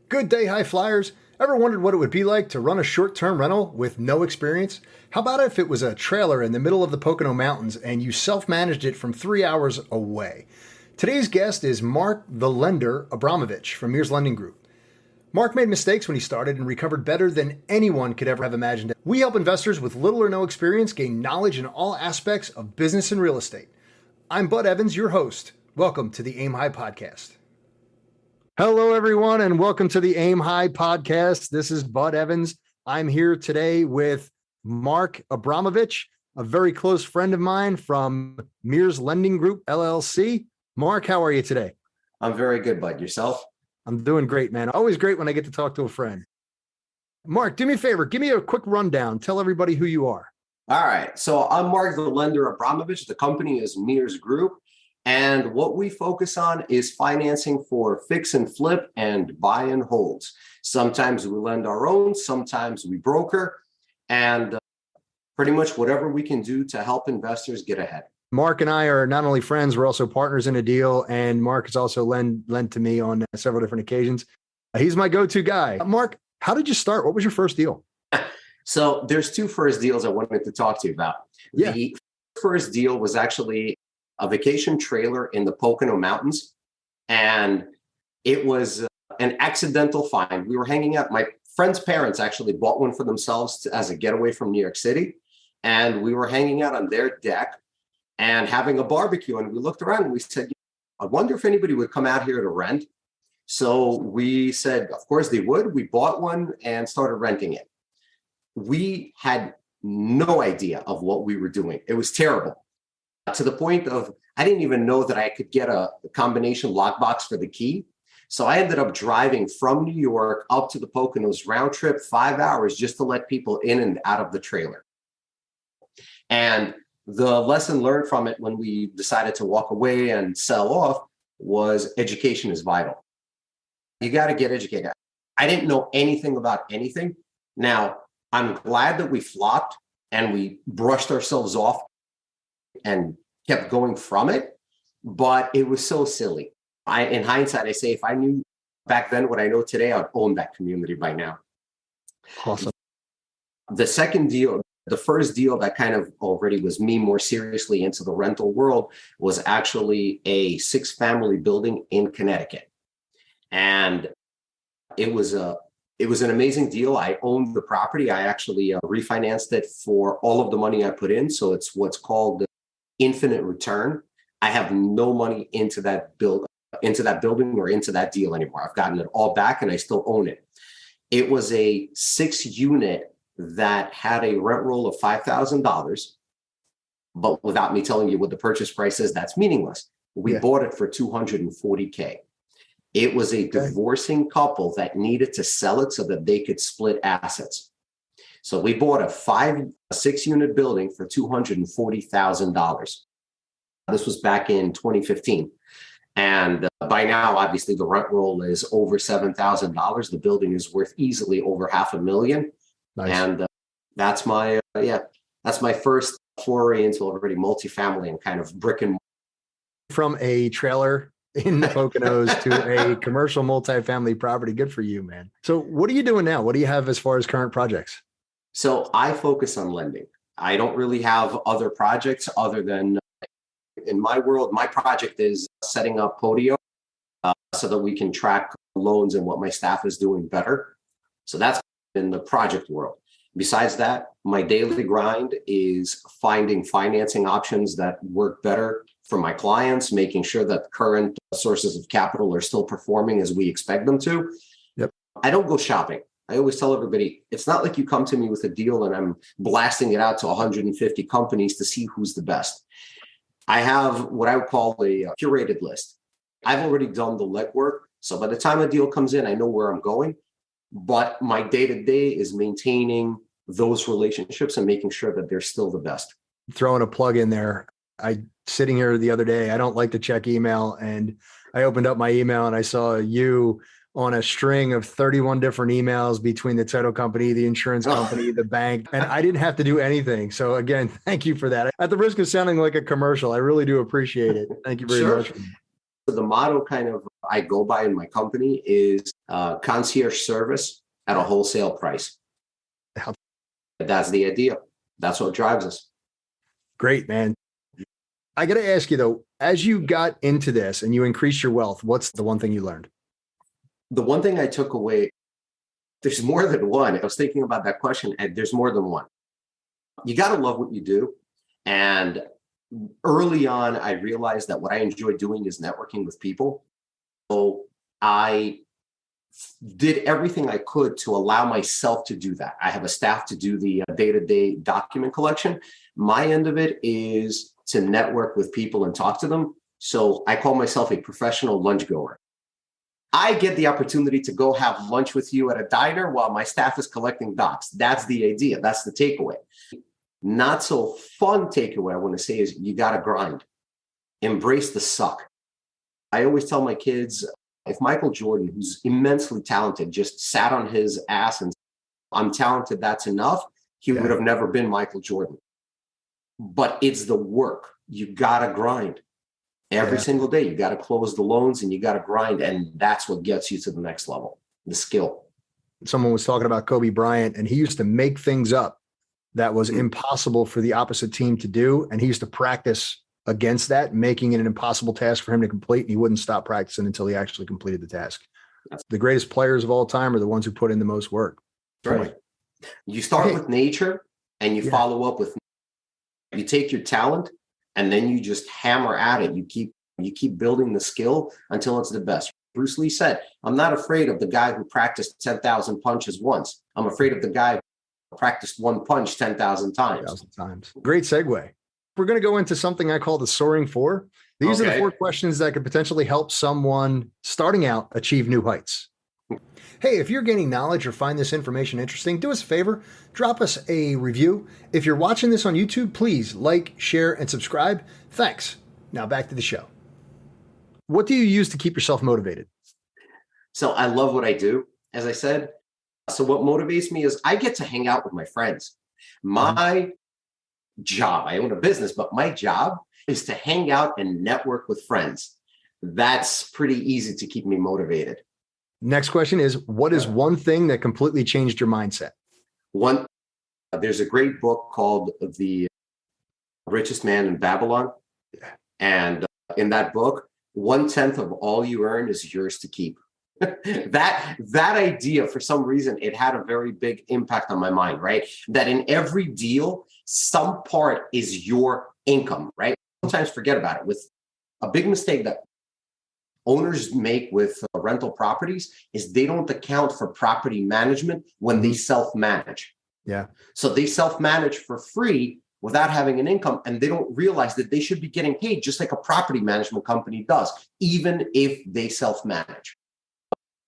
Good day, high flyers. Ever wondered what it would be like to run a short-term rental with no experience? How about if it was a trailer in the middle of the Pocono Mountains and you self-managed it from 3 hours away? Today's guest is Mark the Lender Abramovich from MIRS Lending Group. Mark made mistakes when he started and recovered better than anyone could ever have imagined. We help investors with little or no experience gain knowledge in all aspects of business and real estate. I'm Bud Evans, your host. Welcome to the Aim High Podcast. Hello, everyone, and welcome to the Aim High Podcast. This is Bud Evans. I'm here today with Mark Abramovich, a very close friend of mine from MIRS Lending Group, LLC. Mark, how are you today? I'm very good, Bud. Yourself? I'm doing great, man. Always great when I get to talk to a friend. Mark, do me a favor. Give me a quick rundown. Tell everybody who you are. All right. So I'm Mark the Lender Abramovich. The company is MIRS Group. And what we focus on is financing for fix and flip and buy and holds. Sometimes we lend our own, sometimes we broker, and pretty much whatever we can do to help investors get ahead. Mark and I are not only friends, we're also partners in a deal. And Mark has also lent to me on several different occasions. He's my go-to guy. Mark, how did you start? What was your first deal? So there's two first deals I wanted to talk to you about. Yeah. The first deal was actually a vacation trailer in the Pocono Mountains. And it was an accidental find. We were hanging out. My friend's parents actually bought one for themselves as a getaway from New York City. And we were hanging out on their deck and having a barbecue. And we looked around and we said, I wonder if anybody would come out here to rent. So we said, of course they would. We bought one and started renting it. We had no idea of what we were doing. It was terrible. To the point of, I didn't even know that I could get a combination lockbox for the key. So I ended up driving from New York up to the Poconos, round trip, 5 hours, just to let people in and out of the trailer. And the lesson learned from it when we decided to walk away and sell off was education is vital. You got to get educated. I didn't know anything about anything. Now, I'm glad that we flopped and we brushed ourselves off and kept going from it, but it was so silly. In hindsight, I say, if I knew back then what I know today, I'd own that community by now. Awesome. The second deal, the first deal that kind of already was me more seriously into the rental world was actually a 6-family building in Connecticut. And it was an amazing deal. I owned the property. I actually refinanced it for all of the money I put in. So it's what's called infinite return. I have no money into that building or into that deal anymore. I've gotten it all back and I still own it. It was a 6-unit that had a rent roll of $5,000, but without me telling you what the purchase price is, that's meaningless. We bought it for $240K. It was a divorcing couple that needed to sell it so that they could split assets. So we bought a 6-unit building for $240,000. This was back in 2015. And by now, obviously, the rent roll is over $7,000. The building is worth easily over $500,000. Nice. And that's my first foray into already multifamily and kind of brick and mortar. From a trailer in the Poconos to a commercial multifamily property. Good for you, man. So what are you doing now? What do you have as far as current projects? So I focus on lending. I don't really have other projects other than, in my world, my project is setting up Podio so that we can track loans and what my staff is doing better. So that's in the project world. Besides that, my daily grind is finding financing options that work better for my clients, making sure that current sources of capital are still performing as we expect them to. Yep. I don't go shopping. I always tell everybody, it's not like you come to me with a deal and I'm blasting it out to 150 companies to see who's the best. I have what I would call a curated list. I've already done the legwork. So by the time a deal comes in, I know where I'm going. But my day-to-day is maintaining those relationships and making sure that they're still the best. Throwing a plug in there. Sitting here the other day, I don't like to check email. And I opened up my email and I saw you on a string of 31 different emails between the title company, the insurance company, the bank, and I didn't have to do anything. So again, thank you for that. At the risk of sounding like a commercial, I really do appreciate it. Thank you very much. The motto kind of I go by in my company is concierge service at a wholesale price. That's the idea. That's what drives us. Great, man. I got to ask you though, as you got into this and you increased your wealth, what's the one thing you learned? The one thing I took away, there's more than one. I was thinking about that question, and there's more than one. You got to love what you do. And early on, I realized that what I enjoy doing is networking with people. So I did everything I could to allow myself to do that. I have a staff to do the day-to-day document collection. My end of it is to network with people and talk to them. So I call myself a professional lunch goer. I get the opportunity to go have lunch with you at a diner while my staff is collecting docs. That's the idea. That's the takeaway. Not so fun takeaway I want to say is you got to grind. Embrace the suck. I always tell my kids, if Michael Jordan, who's immensely talented, just sat on his ass and I'm talented, that's enough, he would have never been Michael Jordan. But it's the work. You got to grind. Every single day, you got to close the loans and you got to grind. And that's what gets you to the next level, the skill. Someone was talking about Kobe Bryant, and he used to make things up that was impossible for the opposite team to do. And he used to practice against that, making it an impossible task for him to complete. And he wouldn't stop practicing until he actually completed the task. The greatest players of all time are the ones who put in the most work. Right. You start with nature and you follow up with, you take your talent and then you just hammer at it. You keep building the skill until it's the best. Bruce Lee said, I'm not afraid of the guy who practiced 10,000 punches once. I'm afraid of the guy who practiced one punch 10,000 times. Great segue. We're going to go into something I call the Soaring Four. These are the 4 questions that could potentially help someone starting out achieve new heights. Hey, if you're gaining knowledge or find this information interesting, do us a favor, drop us a review. If you're watching this on YouTube, please like, share, and subscribe. Thanks. Now back to the show. What do you use to keep yourself motivated? So I love what I do, as I said. So what motivates me is I get to hang out with my friends. My job, I own a business, but my job is to hang out and network with friends. That's pretty easy to keep me motivated. Next question is, what is one thing that completely changed your mindset? There's a great book called The Richest Man in Babylon. And in that book, 1/10 of all you earn is yours to keep. That idea, for some reason, it had a very big impact on my mind, right? That in every deal, some part is your income, right? Sometimes forget about it. With a big mistake that owners make with rental properties is they don't account for property management when they self-manage. Yeah. So they self-manage for free without having an income, and they don't realize that they should be getting paid just like a property management company does, even if they self-manage.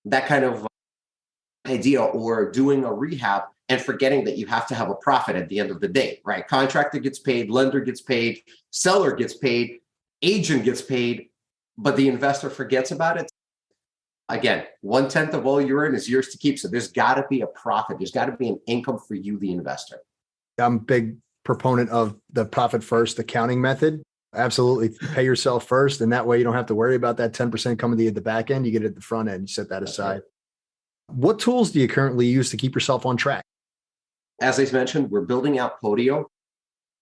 That kind of idea, or doing a rehab and forgetting that you have to have a profit at the end of the day, right? Contractor gets paid, lender gets paid, seller gets paid, agent gets paid, but the investor forgets about it. Again, 1/10 of all you earn is yours to keep. So there's got to be a profit. There's got to be an income for you, the investor. I'm a big proponent of the profit first accounting method. Absolutely. Pay yourself first. And that way you don't have to worry about that 10% coming to you at the back end. You get it at the front end. You set that aside. What tools do you currently use to keep yourself on track? As I mentioned, we're building out Podio,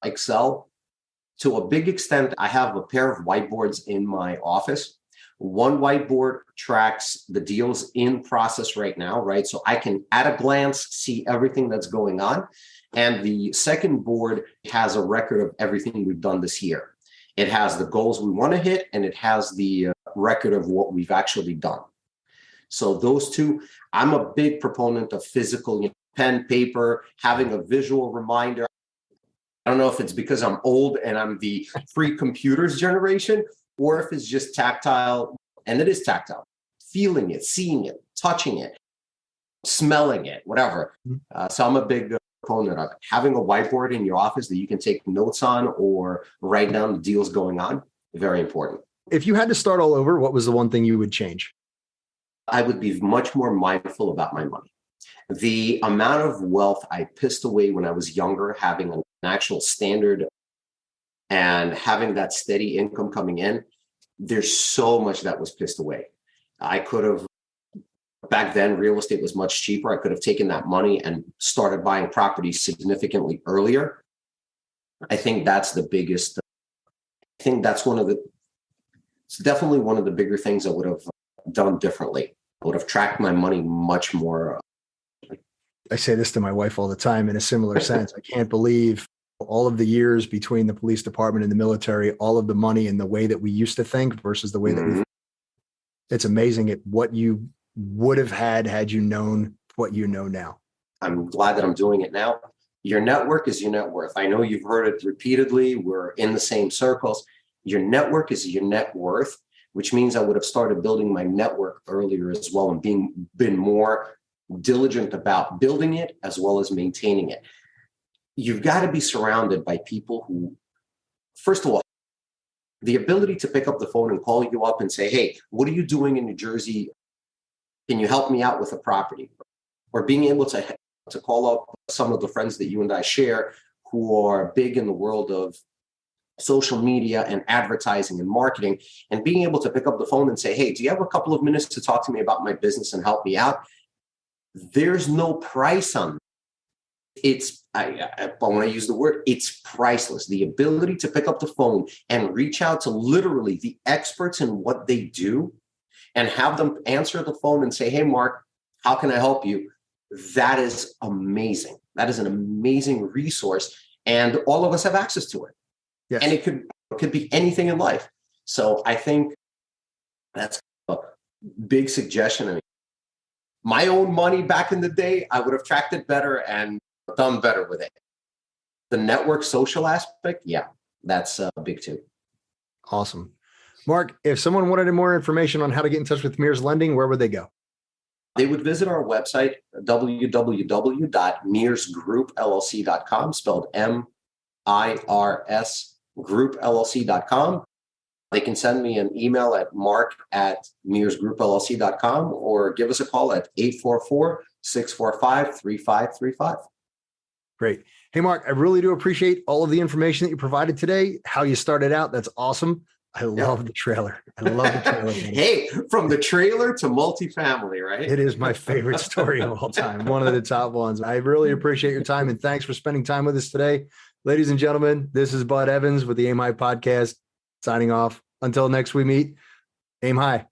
Excel. To a big extent, I have a pair of whiteboards in my office. One whiteboard tracks the deals in process right now, right? So I can, at a glance, see everything that's going on. And the second board has a record of everything we've done this year. It has the goals we want to hit, and it has the record of what we've actually done. So those two, I'm a big proponent of physical, pen, paper, having a visual reminder. I don't know if it's because I'm old and I'm the free computers generation, or if it's just tactile, and it is tactile, feeling it, seeing it, touching it, smelling it, whatever. So I'm a big proponent of it. Having a whiteboard in your office that you can take notes on or write down the deals going on, very important. If you had to start all over, what was the one thing you would change? I would be much more mindful about my money. The amount of wealth I pissed away when I was younger, having an actual standard and having that steady income coming in, there's so much that was pissed away. I could have, back then, real estate was much cheaper. I could have taken that money and started buying properties significantly earlier. I think that's the biggest, I think that's it's definitely one of the bigger things I would have done differently. I would have tracked my money much more. I say this to my wife all the time in a similar sense. I can't believe all of the years between the police department and the military, all of the money and the way that we used to think versus the way that we, it's amazing at what you would have had you known what you know now. I'm glad that I'm doing it now. Your network is your net worth. I know you've heard it repeatedly. We're in the same circles. Your network is your net worth, which means I would have started building my network earlier as well and been more diligent about building it as well as maintaining it. You've got to be surrounded by people who, first of all, the ability to pick up the phone and call you up and say, hey, what are you doing in New Jersey? Can you help me out with a property? Or being able to call up some of the friends that you and I share who are big in the world of social media and advertising and marketing, and being able to pick up the phone and say, hey, do you have a couple of minutes to talk to me about my business and help me out? There's no price on it. It's, when I use the word, it's priceless. The ability to pick up the phone and reach out to literally the experts in what they do and have them answer the phone and say, hey, Mark, how can I help you? That is amazing. That is an amazing resource. And all of us have access to it. Yes. And it could be anything in life. So I think that's a big suggestion. I mean, my own money back in the day, I would have tracked it better and done better with it. The network social aspect, yeah, that's big too. Awesome. Mark, if someone wanted more information on how to get in touch with MIRS Lending, where would they go? They would visit our website, www.mirsgroupllc.com, spelled MIRS groupllc.com. They can send me an email at mark@mirsgroupllc.com or give us a call at 844-645-3535. Great. Hey, Mark, I really do appreciate all of the information that you provided today, how you started out. That's awesome. I love the trailer. I love the trailer. Hey, from the trailer to multifamily, right? It is my favorite story of all time. One of the top ones. I really appreciate your time and thanks for spending time with us today. Ladies and gentlemen, this is Bud Evans with the Aim High podcast signing off. Until next we meet, aim high.